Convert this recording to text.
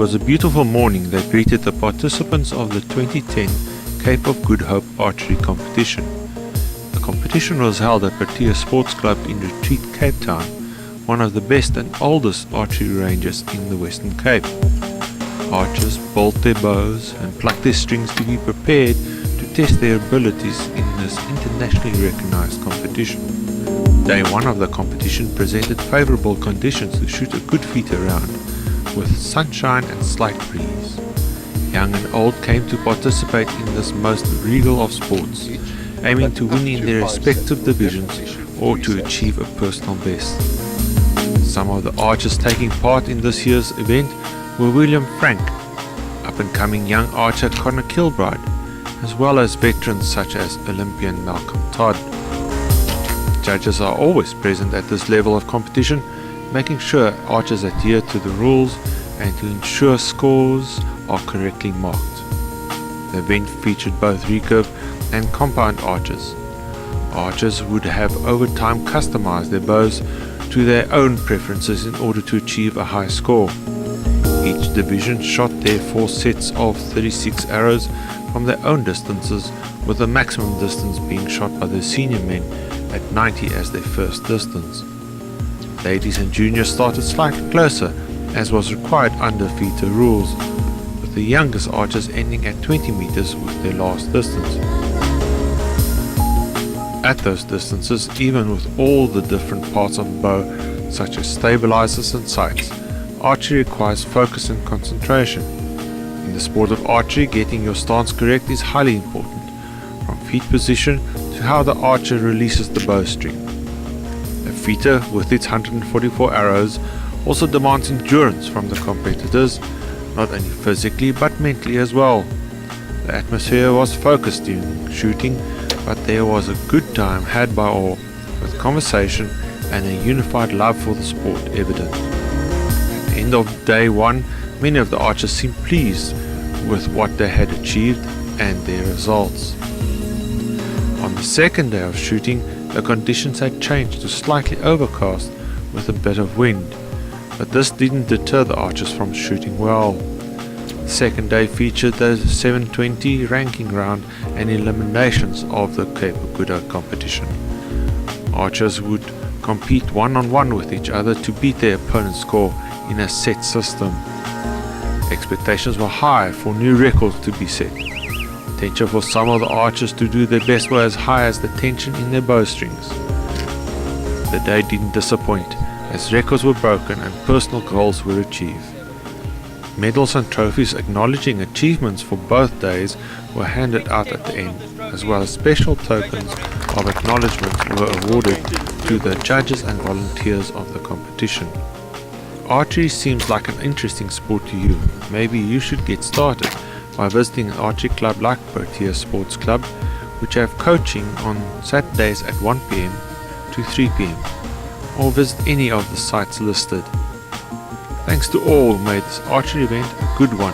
was a beautiful morning that greeted the participants of the 2010 Cape of Good Hope Archery competition. The competition was held at Protea Sports Club in Retreat, Cape Town, one of the best and oldest archery ranges in the Western Cape. Archers bolt their bows and pluck their strings to be prepared to test their abilities in this internationally recognized competition. Day one of the competition presented favorable conditions to shoot a good feat around, with sunshine and slight breeze. Young and old came to participate in this most regal of sports, aiming to win in their respective divisions or to achieve a personal best. Some of the archers taking part in this year's event were William Frank, up-and-coming young archer Connor Kilbride, as well as veterans such as Olympian Malcolm Todd. Judges are always present at this level of competition, making sure archers adhere to the rules and to ensure scores are correctly marked. The event featured both recurve and compound archers. Archers would have over time customized their bows to their own preferences in order to achieve a high score. Each division shot their 4 sets of 36 arrows from their own distances, with the maximum distance being shot by the senior men at 90 as their first distance. Ladies and juniors started slightly closer, as was required under FITA rules, with the youngest archers ending at 20 meters with their last distance. At those distances, even with all the different parts of a bow, such as stabilizers and sights, archery requires focus and concentration. In the sport of archery, getting your stance correct is highly important, from feet position to how the archer releases the bowstring. A FITA with its 144 arrows also demands endurance from the competitors, not only physically but mentally as well. The atmosphere was focused during shooting, but there was a good time had by all, with conversation and a unified love for the sport evident. At the end of day one, many of the archers seemed pleased with what they had achieved and their results. On the second day of shooting, the conditions had changed to slightly overcast with a bit of wind, but this didn't deter the archers from shooting well. The second day featured the 720 ranking round and eliminations of the Cape of Good Hope competition. Archers would compete one-on-one with each other to beat their opponent's score in a set system. Expectations were high for new records to be set. Tension for some of the archers to do their best were as high as the tension in their bowstrings. The day didn't disappoint, as records were broken and personal goals were achieved. Medals and trophies acknowledging achievements for both days were handed out at the end, as well as special tokens of acknowledgement were awarded to the judges and volunteers of the competition. Archery seems like an interesting sport to you. Maybe you should get started by visiting an archery club like Protea Sports Club, which have coaching on Saturdays at 1 p.m. to 3 p.m. or visit any of the sites listed. Thanks to all who made this archery event a good one.